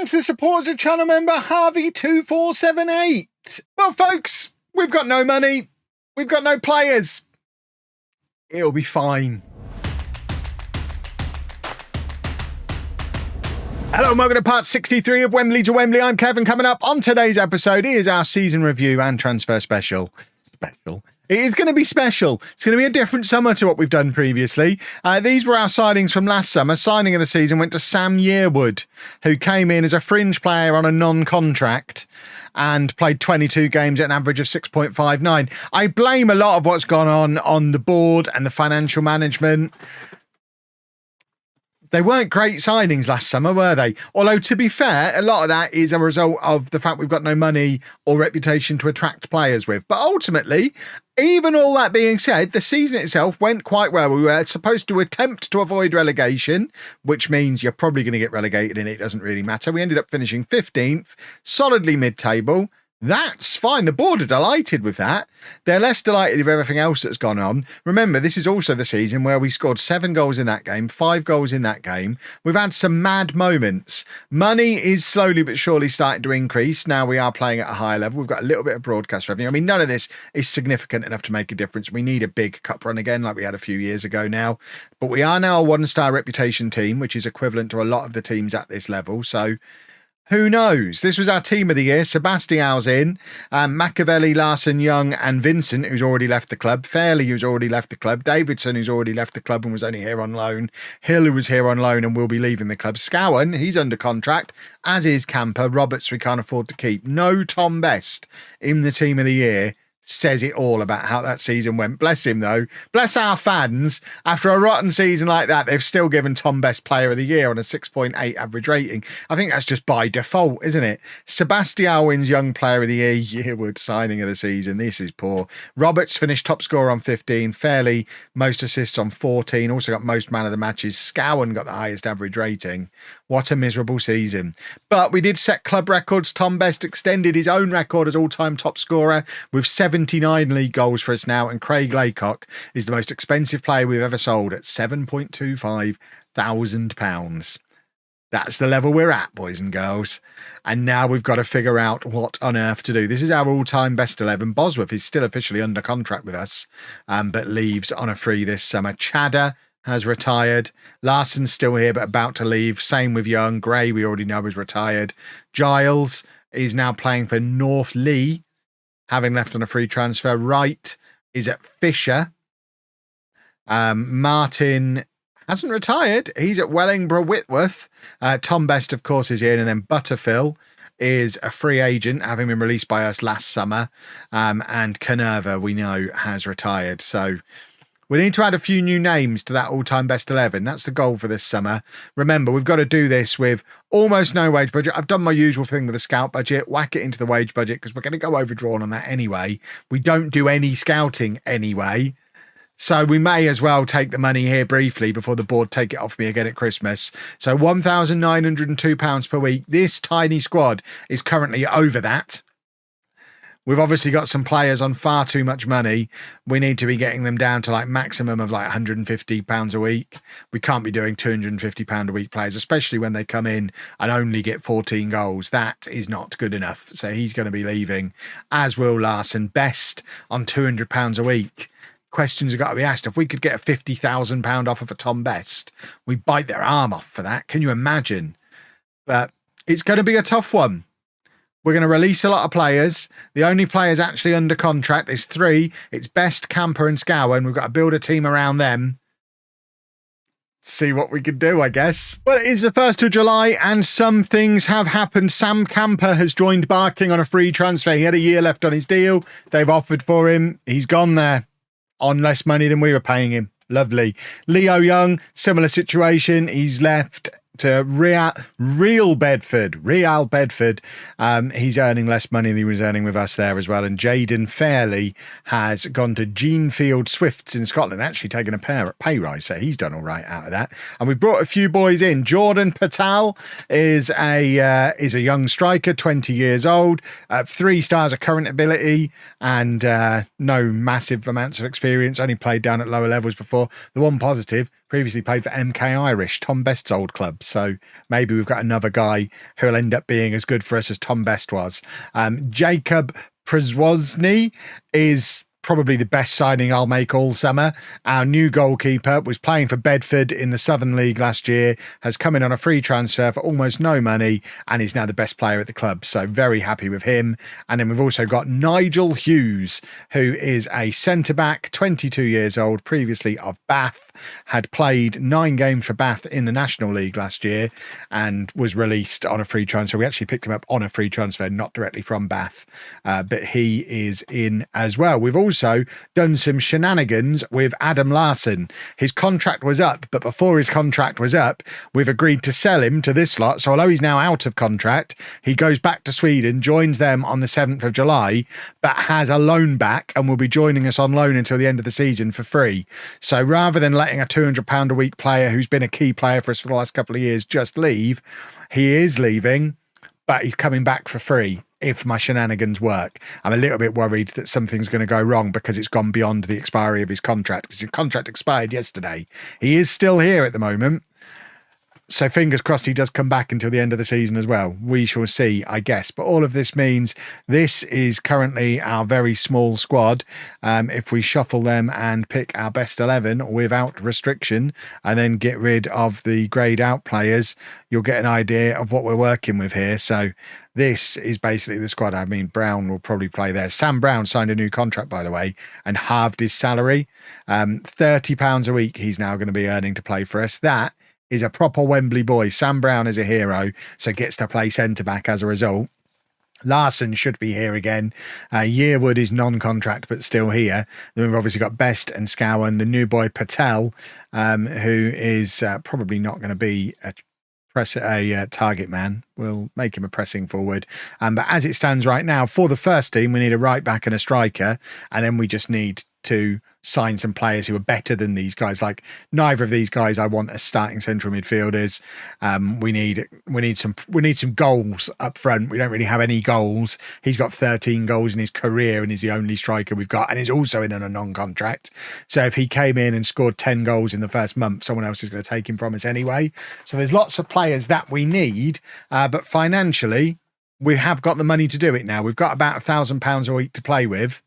and to the supporters of channel member Harvey2478. Well, folks, we've got no money. We've got no players. It'll be fine. Hello and welcome to part 63 of Wembley to Wembley. I'm Kevin. Coming up on today's episode is our season review and transfer special. It is going to be special. It's going to be a different summer to what we've done previously. These were our signings from last summer. Signing of the season went to Sam Yearwood, who came in as a fringe player on a non-contract and played 22 games at an average of 6.59. I blame a lot of what's gone on the board and the financial management. They weren't great signings last summer, were they? Although, to be fair, a lot of that is a result of the fact we've got no money or reputation to attract players with. But ultimately, even all that being said, the season itself went quite well. We were supposed to attempt to avoid relegation, which means you're probably going to get relegated and it doesn't really matter. We ended up finishing 15th, solidly mid-table. That's fine. The board are delighted with that. They're less delighted with everything else that's gone on. Remember, this is also the season where we scored 7 goals in that game, 5 goals in that game. We've had some mad moments. Money is slowly but surely starting to increase. Now we are playing at a higher level. We've got a little bit of broadcast revenue. I mean, none of this is significant enough to make a difference. We need a big cup run again like we had a few years ago now. But we are now a 1-star reputation team, which is equivalent to a lot of the teams at this level. So who knows? This was our team of the year. Sebastião's in. Machiavelli, Larson, Young and Vincent, who's already left the club. Fairley, who's already left the club. Davidson, who's already left the club and was only here on loan. Hill, who was here on loan and will be leaving the club. Scowen, he's under contract, as is Camper. Roberts, we can't afford to keep. No Tom Best in the team of the year. Says it all about how that season went. Bless him, though. Bless our fans. After a rotten season like that, they've still given Tom Best Player of the Year on a 6.8 average rating. I think that's just by default, isn't it? Sebastião wins Young Player of the Year. Yearwood signing of the season. This is poor. Roberts finished top scorer on 15. Fairley, most assists on 14. Also got most man of the matches. Scowen got the highest average rating. What a miserable season. But we did set club records. Tom Best extended his own record as all-time top scorer with 79 league goals for us now, and Craig Laycock is the most expensive player we've ever sold at £7.25 thousand. That's the level we're at, boys and girls. And now we've got to figure out what on earth to do. This is our all-time best 11. Bosworth is still officially under contract with us, but leaves on a free this summer. Chadder has retired. Larson's still here, but about to leave. Same with Young. Gray, we already know, is retired. Giles is now playing for North Lee, having left on a free transfer. Wright is at Fisher. Martin hasn't retired. He's at Wellingborough Whitworth. Tom Best, of course, is in. And then Butterfill is a free agent, having been released by us last summer. And Canerva, we know, has retired. So we need to add a few new names to that all-time best 11. That's the goal for this summer. Remember, we've got to do this with almost no wage budget. I've done my usual thing with the scout budget, whack it into the wage budget because we're going to go overdrawn on that anyway. We don't do any scouting anyway. So we may as well take the money here briefly before the board take it off me again at Christmas. So £1,902 per week. This tiny squad is currently over that. We've obviously got some players on far too much money. We need to be getting them down to like maximum of like £150 a week. We can't be doing £250 a week players, especially when they come in and only get 14 goals. That is not good enough. So he's going to be leaving, as will Larson. Best on £200 a week. Questions have got to be asked. If we could get a £50,000 offer for Tom Best, we bite their arm off for that. Can you imagine? But it's going to be a tough one. We're going to release a lot of players. The only players actually under contract is 3. It's Best, Camper and Scowen. We've got to build a team around them. See what we can do, I guess. Well, it is the 1st of July and some things have happened. Sam Camper has joined Barking on a free transfer. He had a year left on his deal. They've offered for him. He's gone there on less money than we were paying him. Lovely. Leo Young, similar situation. He's left to Real Bedford. He's earning less money than he was earning with us there as well. And Jaden Fairley has gone to Genefield Swifts in Scotland, actually taken a pay rise, so he's done all right out of that. And we brought a few boys in. Jordan Patel is a young striker, 20 years old, 3 stars of current ability and no massive amounts of experience, only played down at lower levels before. The one positive, previously played for MK Irish, Tom Best's old club. So maybe we've got another guy who'll end up being as good for us as Tom Best was. Jacob Przwozny is probably the best signing I'll make all summer. Our new goalkeeper was playing for Bedford in the Southern League last year, has come in on a free transfer for almost no money, and is now the best player at the club. So very happy with him. And then we've also got Nigel Hughes, who is a centre-back, 22 years old, previously of Bath, had played 9 games for Bath in the National League last year and was released on a free transfer. We actually picked him up on a free transfer, not directly from Bath, but he is in as well. We've also done some shenanigans with Adam Larsson. His contract was up, but before his contract was up, we've agreed to sell him to this lot. So although he's now out of contract, he goes back to Sweden, joins them on the 7th of July, but has a loan back and will be joining us on loan until the end of the season for free. So rather than letting a £200 a week player who's been a key player for us for the last couple of years just leave, he is leaving, but he's coming back for free if my shenanigans work. I'm a little bit worried that something's going to go wrong because it's gone beyond the expiry of his contract, because his contract expired yesterday. He is still here at the moment, so fingers crossed he does come back until the end of the season as well. We shall see, I guess. But all of this means this is currently our very small squad. If we shuffle them and pick our best 11 without restriction and then get rid of the greyed out players, you'll get an idea of what we're working with here. So this is basically the squad. I mean, Brown will probably play there. Sam Brown signed a new contract, by the way, and halved his salary. £30 a week he's now going to be earning to play for us. That is a proper Wembley boy. Sam Brown is a hero, so gets to play centre-back as a result. Larsson should be here again. Yearwood is non-contract, but still here. Then we've obviously got Best and Scowen, the new boy Patel, who is probably not going to be a target man. We'll make him a pressing forward. But as it stands right now, for the first team, we need a right back and a striker, and then we just need to sign some players who are better than these guys. Like, neither of these guys I want as starting central midfielders. We need some goals up front. We don't really have any goals. He's got 13 goals in his career and he's the only striker we've got, and he's also in on a non-contract. So if he came in and scored 10 goals in the first month, someone else is going to take him from us anyway. So there's lots of players that we need, but financially we have got the money to do it now. We've got about £1,000 a week to play with.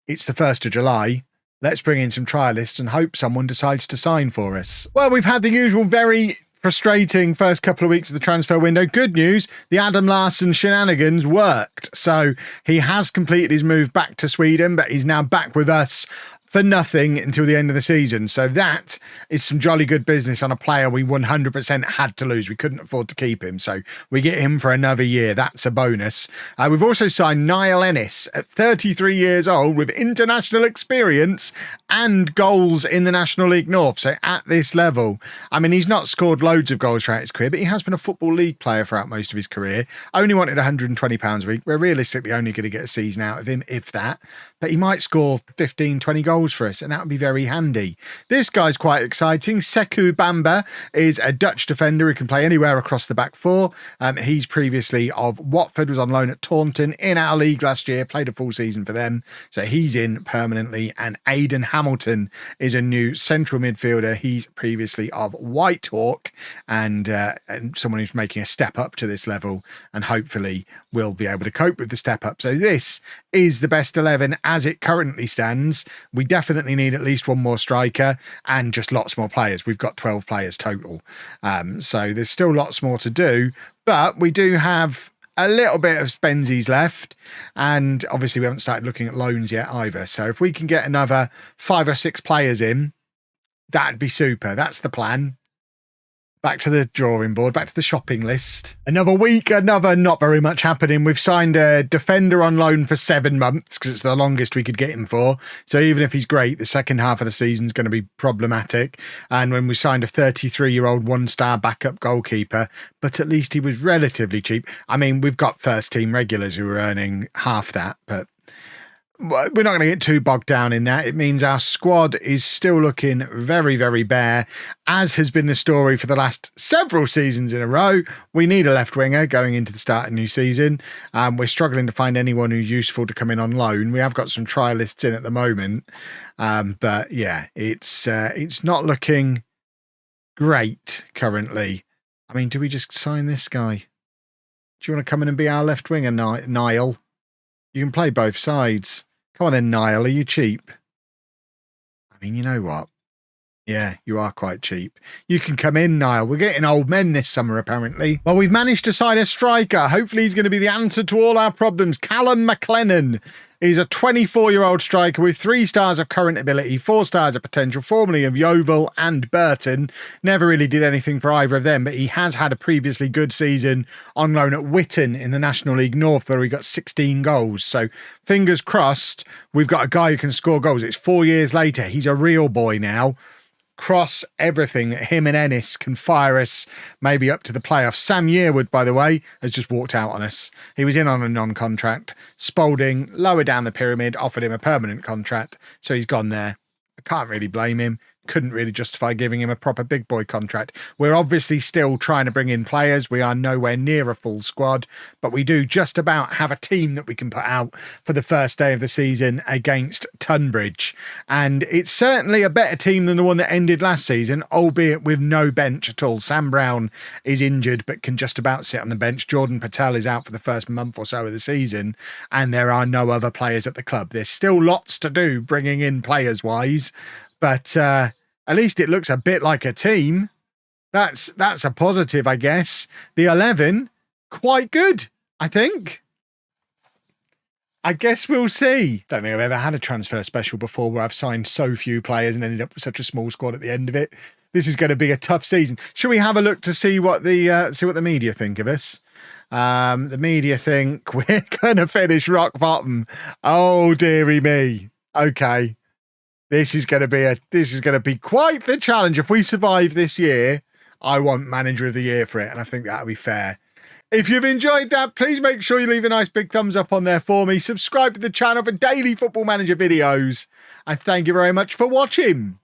It's the 1st of July. Let's bring in some trialists and hope someone decides to sign for us. Well, we've had the usual very frustrating first couple of weeks of the transfer window. Good news, the Adam Larsson shenanigans worked. So he has completed his move back to Sweden, but he's now back with us for nothing until the end of the season. So that is some jolly good business on a player we 100% had to lose. We couldn't afford to keep him. So we get him for another year. That's a bonus. We've also signed Niall Ennis at 33 years old with international experience and goals in the National League North. So at this level, I mean, he's not scored loads of goals throughout his career, but he has been a Football League player throughout most of his career. Only wanted £120 a week. We're realistically only going to get a season out of him, if that. But he might score 15, 20 goals for us, and that would be very handy. This guy's quite exciting. Sekou Bamba is a Dutch defender who can play anywhere across the back four. He's previously of Watford, was on loan at Taunton in our league last year, played a full season for them. So he's in permanently. And Aidan Hamilton is a new central midfielder. He's previously of Whitehawk and someone who's making a step up to this level and hopefully will be able to cope with the step up. So this is the best 11 as it currently stands. We definitely need at least one more striker and just lots more players. We've got 12 players total. So there's still lots more to do, but we do have a little bit of spensies left. And obviously we haven't started looking at loans yet either. So if we can get another 5 or 6 players in, that'd be super. That's the plan. Back to the drawing board, back to the shopping list. Another week, another not very much happening. We've signed a defender on loan for 7 months because it's the longest we could get him for. So even if he's great, the second half of the season is going to be problematic. And when we signed a 33-year-old one-star backup goalkeeper, but at least he was relatively cheap. I mean, we've got first-team regulars who are earning half that, but we're not going to get too bogged down in that. It means our squad is still looking very, very bare, as has been the story for the last several seasons in a row. We need a left winger going into the start of the new season. We're struggling to find anyone who's useful to come in on loan. We have got some trialists in at the moment. But yeah, it's not looking great currently. I mean, do we just sign this guy? Do you want to come in and be our left winger, Niall? You can play both sides. Come on then, Niall. Are you cheap? I mean, you know what? Yeah, you are quite cheap. You can come in, Niall. We're getting old men this summer, apparently. Well, we've managed to sign a striker. Hopefully he's going to be the answer to all our problems. Callum McLennan is a 24-year-old striker with 3 stars of current ability, 4 stars of potential, formerly of Yeovil and Burton. Never really did anything for either of them, but he has had a previously good season on loan at Witton in the National League North, where he got 16 goals. So fingers crossed, we've got a guy who can score goals. It's 4 years later. He's a real boy now. Cross everything that him and Ennis can fire us maybe up to the playoffs. Sam Yearwood, by the way, has just walked out on us. He was in on a non-contract. Spalding, lower down the pyramid, offered him a permanent contract, so he's gone there. I can't really blame him. Couldn't really justify giving him a proper big boy contract. We're obviously still trying to bring in players. We are nowhere near a full squad, but we do just about have a team that we can put out for the first day of the season against Tunbridge. And it's certainly a better team than the one that ended last season, albeit with no bench at all. Sam Brown is injured, but can just about sit on the bench. Jordan Patel is out for the first month or so of the season, and there are no other players at the club. There's still lots to do bringing in players-wise, but at least it looks a bit like a team. That's a positive, I guess. The 11, quite good, I think. I guess we'll see. Don't think I've ever had a transfer special before where I've signed so few players and ended up with such a small squad at the end of it. This is going to be a tough season. Should we have a look to see what the media think of us? The media think we're going to finish rock bottom. Oh, dearie me. Okay. This is going to be quite the challenge. If we survive this year, I want Manager of the Year for it, and I think that'll be fair. If you've enjoyed that, please make sure you leave a nice big thumbs up on there for me. Subscribe to the channel for daily Football Manager videos. And thank you very much for watching.